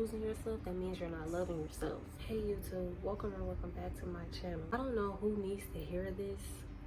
losing yourself, that means you're not loving yourself. Hey YouTube, welcome back to my channel. I don't know who needs to hear this,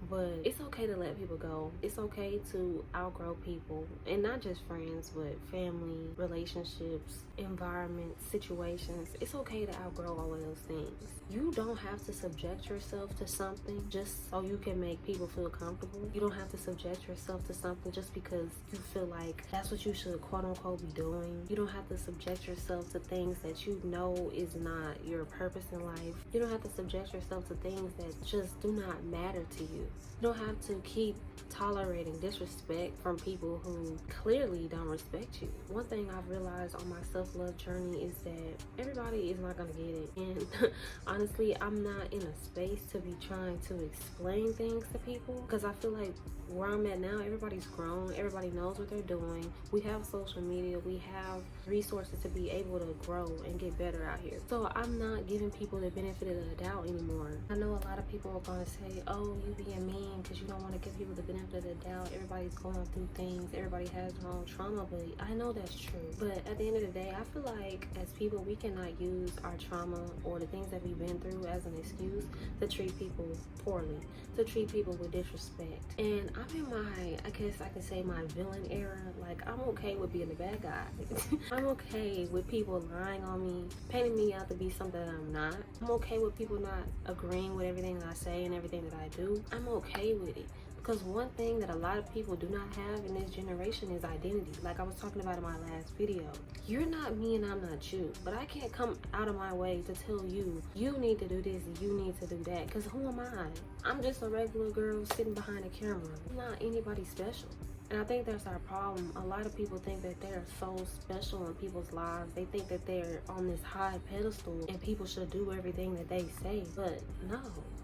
but it's okay to let people go. It's okay to outgrow people, and not just friends, but family, relationships, environments, situations. It's okay to outgrow all of those things. You don't have to subject yourself to something just so you can make people feel comfortable. You don't have to subject yourself to something just because you feel like that's what you should quote unquote be doing. You don't have to subject yourself to things that you know is not your purpose in life. You don't have to subject yourself to things that just do not matter to you. You don't have to keep tolerating disrespect from people who clearly don't respect you. One thing I've realized on my self-love journey is that everybody is not gonna get it, and honestly, I'm not in a space to be trying to explain things to people, because I feel like where I'm at now, everybody's grown, everybody knows what they're doing. We have social media, we have resources to be able to grow and get better out here. So I'm not giving people the benefit of the doubt anymore. I know a lot of people are gonna say, oh, you being mean because you don't want to give people the benefit of the doubt. Everybody's going through things, everybody has their own trauma, but I know that's true. But at the end of the day, I feel like as people, we cannot use our trauma or the things that we've been through as an excuse to treat people poorly, to treat people with disrespect. And I'm in my, I guess I could say, my villain era. Like, I'm okay with being the bad guy. I'm okay with people lying on me, painting me out to be something that I'm not. I'm okay with people not agreeing with everything that I say and everything that I do. I'm okay with it. Because one thing that a lot of people do not have in this generation is identity. Like I was talking about in my last video. You're not me and I'm not you. But I can't come out of my way to tell you, you need to do this and you need to do that. Because who am I? I'm just a regular girl sitting behind a camera. I'm not anybody special. And I think that's our problem. A lot of people think that they're so special in people's lives. They think that they're on this high pedestal and people should do everything that they say. But no,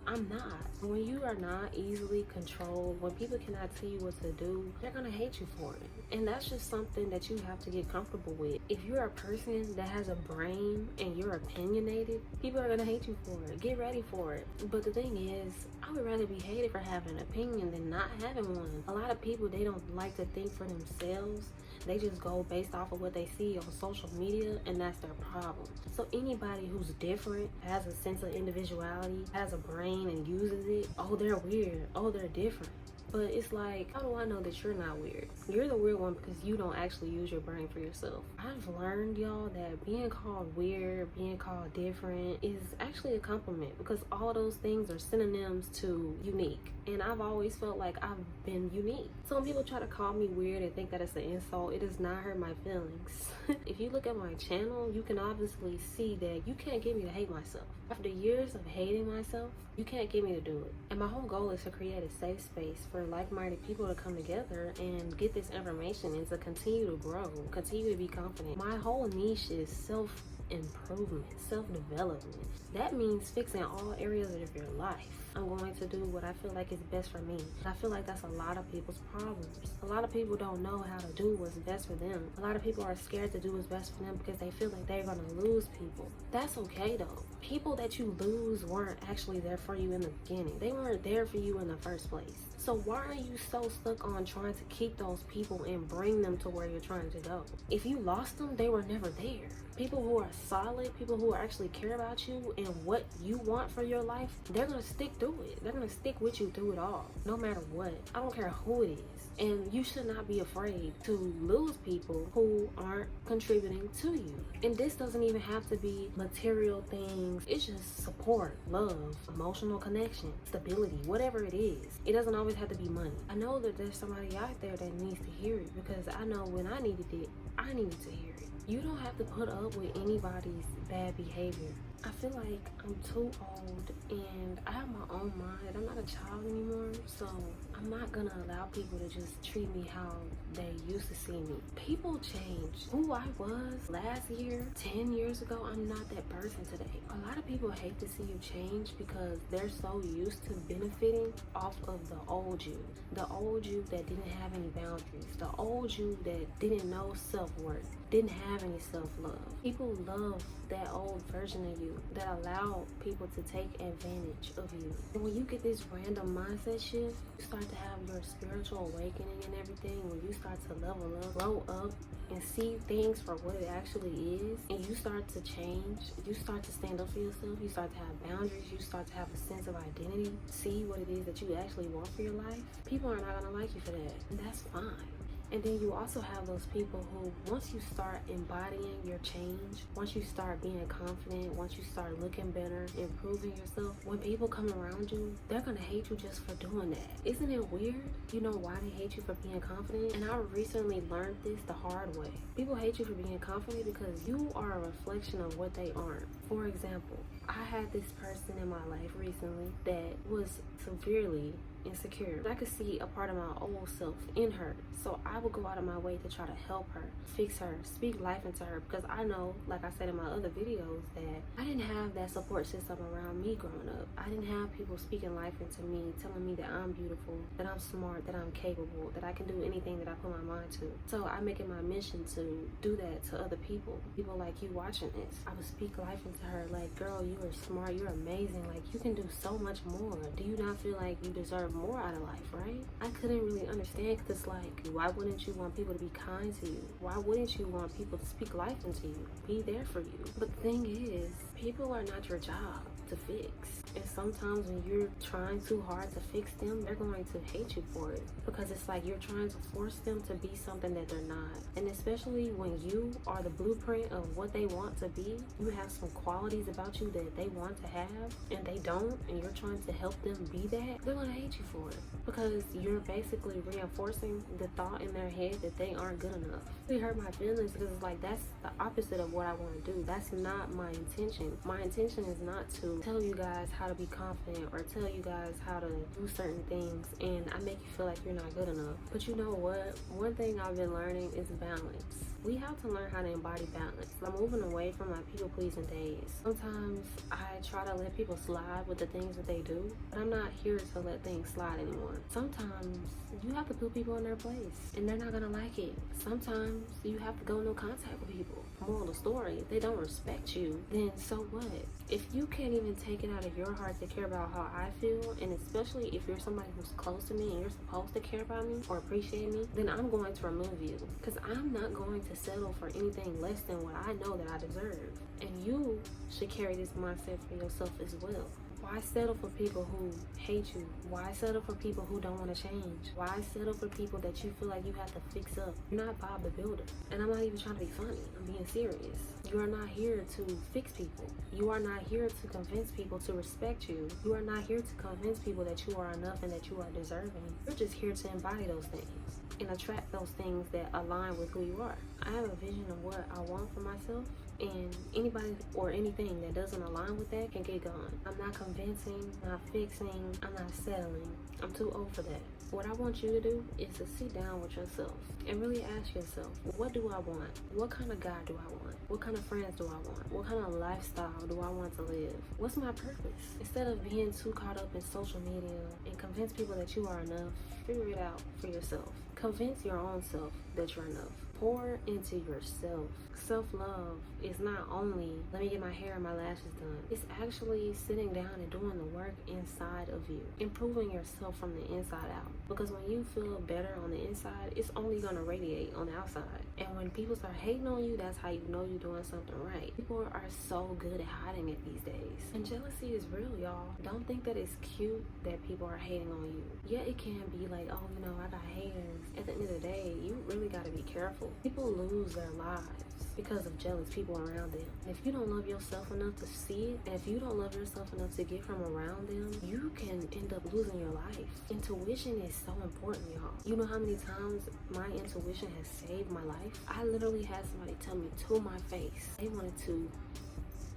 I'm not. When you are not easily controlled, when people cannot tell you what to do, they're gonna hate you for it. And that's just something that you have to get comfortable with. If you're a person that has a brain and you're opinionated, people are gonna hate you for it. Get ready for it. But the thing is, I would rather be hated for having an opinion than not having one. A lot of people, they don't like to think for themselves. They just go based off of what they see on social media, and that's their problem. So anybody who's different, has a sense of individuality, has a brain and uses it, oh, they're weird, oh, they're different. But it's like, how do I know that you're not weird? You're the weird one because you don't actually use your brain for yourself. I've learned, y'all, that being called weird, being called different is actually a compliment, because all those things are synonyms to unique. And I've always felt like I've been unique. So when people try to call me weird and think that it's an insult, it does not hurt my feelings. If you look at my channel, you can obviously see that you can't get me to hate myself. After years of hating myself, you can't get me to do it. And my whole goal is to create a safe space for like-minded people to come together and get this information and to continue to grow, continue to be confident. My whole niche is self-improvement, self-development. That means fixing all areas of your life. I'm going to do what I feel like is best for me. I feel like that's a lot of people's problems. A lot of people don't know how to do what's best for them. A lot of people are scared to do what's best for them because they feel like they're gonna lose people. That's okay though. People that you lose weren't actually there for you in the beginning. They weren't there for you in the first place. So why are you so stuck on trying to keep those people and bring them to where you're trying to go? If you lost them, they were never there. People who are solid, people who actually care about you and what you want for your life, they're gonna stick through it. They're gonna stick with you through it all, no matter what. I don't care who it is. And you should not be afraid to lose people who aren't contributing to you. And this doesn't even have to be material things. It's just support, love, emotional connection, stability, whatever it is. It doesn't always have to be money. I know that there's somebody out there that needs to hear it, because I know when I needed it, I needed to hear it. You don't have to put up with anybody's bad behavior. I feel like I'm too old and I have my own mind. I'm not a child anymore, so I'm not gonna allow people to just treat me how they used to see me. People change. Who I was last year, 10 years ago, I'm not that person today. A lot of people hate to see you change because they're so used to benefiting off of the old you. The old you that didn't have any boundaries. The old you that didn't know self-worth. didn't have any self-love. People love that old version of you that allowed people to take advantage of you. And when you get this random mindset shift, you start to have your spiritual awakening and everything, when you start to level up, grow up, and see things for what it actually is, and you start to change, you start to stand up for yourself, you start to have boundaries, you start to have a sense of identity, see what it is that you actually want for your life, people are not going to like you for that, and that's fine. And then you also have those people who, once you start embodying your change, once you start being confident, once you start looking better, improving yourself, when people come around you, they're gonna hate you just for doing that. Isn't it weird? You know why they hate you for being confident? And I recently learned this the hard way. People hate you for being confident because you are a reflection of what they aren't. For example, I had this person in my life recently that was severely insecure. I could see a part of my old self in her, so I would go out of my way to try to help her, fix her, speak life into her, because I know, like I said in my other videos, that I didn't have that support system around me growing up. I didn't have people speaking life into me, telling me that I'm beautiful, that I'm smart, that I'm capable, that I can do anything that I put my mind to. So I make it my mission to do that to other people like you watching this. I would speak life into her, like, girl, you are smart, you're amazing, like, you can do so much more. Do you not feel like you deserve more out of life, right? I couldn't really understand, because it's like, why wouldn't you want people to be kind to you? Why wouldn't you want people to speak life into you, be there for you? But the thing is, people are not your job to fix, and sometimes when you're trying too hard to fix them, they're going to hate you for it, because it's like you're trying to force them to be something that they're not. And especially when you are the blueprint of what they want to be, you have some qualities about you that they want to have and they don't, and you're trying to help them be that, they're going to hate you for it, because you're basically reinforcing the thought in their head that they aren't good enough. It hurt my feelings, because it's like, that's the opposite of what I want to do. That's not my intention. My intention is not to tell you guys how to be confident or tell you guys how to do certain things and I make you feel like you're not good enough. But you know what? One thing I've been learning is balance. We have to learn how to embody balance. I'm moving away from my people-pleasing days. Sometimes I try to let people slide with the things that they do, but I'm not here to let things slide anymore. Sometimes you have to put people in their place, and they're not gonna like it. Sometimes you have to go no contact with people. Moral of the story, if they don't respect you, then so what? If you can't even take it out of your heart to care about how I feel, and especially if you're somebody who's close to me and you're supposed to care about me or appreciate me, then I'm going to remove you, because I'm not going to settle for anything less than what I know that I deserve. And you should carry this mindset for yourself as well. Why settle for people who hate you? Why settle for people who don't want to change? Why settle for people that you feel like you have to fix up? You're not Bob the Builder. And I'm not even trying to be funny. I'm being serious. You are not here to fix people. You are not here to convince people to respect you. You are not here to convince people that you are enough and that you are deserving. You're just here to embody those things and attract those things that align with who you are. I have a vision of what I want for myself, and anybody or anything that doesn't align with that can get gone. I'm not convincing, not fixing, I'm not settling. I'm too old for that. What I want you to do is to sit down with yourself and really ask yourself, what do I want? What kind of guy do I want? What kind of friends do I want? What kind of lifestyle do I want to live? What's my purpose? Instead of being too caught up in social media and convince people that you are enough, figure it out for yourself. Convince your own self that you're enough. Pour into yourself. Self-love is not only, let me get my hair and my lashes done. It's actually sitting down and doing the work inside of you. Improving yourself from the inside out. Because when you feel better on the inside, it's only going to radiate on the outside. And when people start hating on you, that's how you know you're doing something right. People are so good at hiding it these days. And jealousy is real, y'all. Don't think that it's cute that people are hating on you. Yeah, it can be like, oh, you know, I got haters. At the end of the day, you really got to be careful. People lose their lives because of jealous people around them. And if you don't love yourself enough to see it, and if you don't love yourself enough to get from around them, you can end up losing your life. Intuition is so important, y'all. You know how many times my intuition has saved my life? I literally had somebody tell me to my face, they wanted to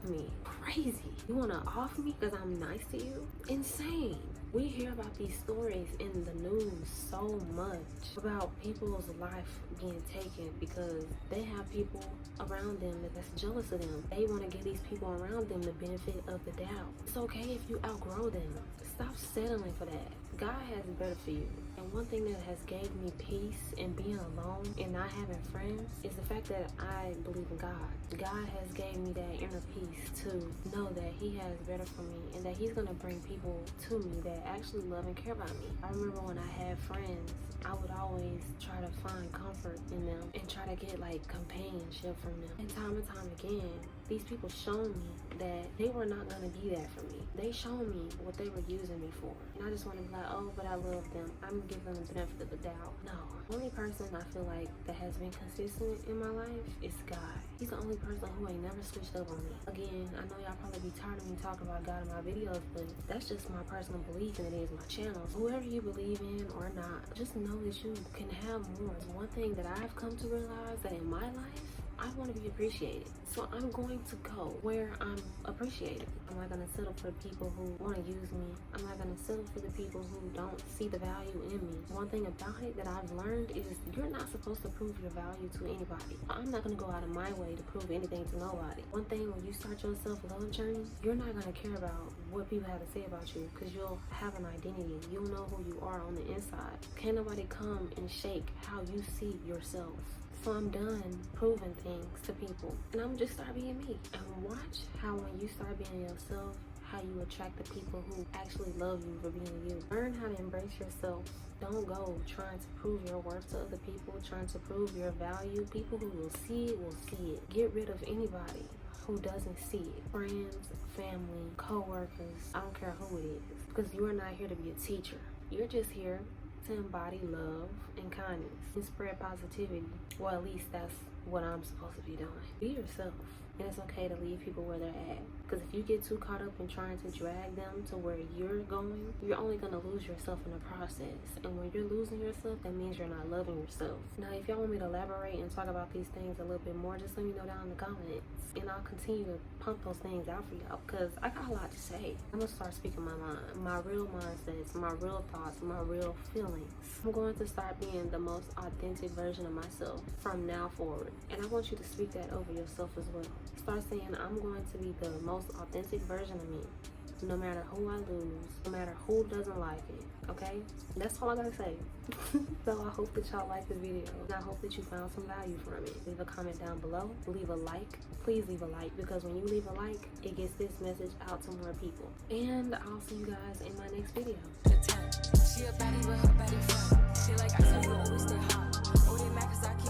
me crazy. You want to off me because I'm nice to you? Insane. We hear about these stories in the news so much about people's life being taken because they have people around them that's jealous of them. They want to give these people around them the benefit of the doubt. It's okay if you outgrow them. Stop settling for that. God has better for you. And one thing that has gave me peace in being alone and not having friends is the fact that I believe in God. God has gave me that inner peace to know that he has better for me and that he's going to bring people to me that actually love and care about me. I remember when I had friends, I would always try to find comfort in them and try to get like companionship from them. And time again, these people showed me that they were not going to be that for me. They showed me what they were using me for. And I just want to be like, oh, but I love them. I'm giving them the benefit of the doubt. No. The only person I feel like that has been consistent in my life is God. He's the only person who ain't never switched up on me. Again, I know y'all probably be tired of me talking about God in my videos, but that's just my personal belief and it is my channel. Whoever you believe in or not, just know that you can have more. One thing that I've come to realize that in my life, I want to be appreciated. So I'm going to go where I'm appreciated. I'm not going to settle for people who want to use me. I'm not going to settle for the people who don't see the value in me. One thing about it that I've learned is you're not supposed to prove your value to anybody. I'm not going to go out of my way to prove anything to nobody. One thing, when you start your self-love journey, you're not going to care about what people have to say about you because you'll have an identity. You'll know who you are on the inside. Can't nobody come and shake how you see yourself. So I'm done proving things to people and I'm just start being me. And watch how when you start being yourself, how you attract the people who actually love you for being you. Learn how to embrace yourself. Don't go trying to prove your worth to other people, trying to prove your value. People who will see it will see it. Get rid of anybody who doesn't see it. Friends, family, co-workers, I don't care who it is. Because you are not here to be a teacher. You're just here to embody love and kindness and spread positivity. Well, at least that's what I'm supposed to be doing. Be yourself. And it's okay to leave people where they're at. Because if you get too caught up in trying to drag them to where you're going, you're only going to lose yourself in the process. And when you're losing yourself, that means you're not loving yourself. Now, if y'all want me to elaborate and talk about these things a little bit more, just let me know down in the comments. And I'll continue to pump those things out for y'all because I got a lot to say. I'm going to start speaking my mind, my real mindsets, my real thoughts, my real feelings. I'm going to start being the most authentic version of myself from now forward. And I want you to speak that over yourself as well. Start saying, I'm going to be the most authentic version of me. No matter who I lose, no matter who doesn't like it, okay? That's all I gotta say. So I hope that y'all like the video. And I hope that you found some value from it. Leave a comment down below. Leave a like. Please leave a like because when you leave a like, it gets this message out to more people. And I'll see you guys in my next video. She a baddie with her baddie friend. She like I said, you always stay hot. Oh, they mad 'cause I keep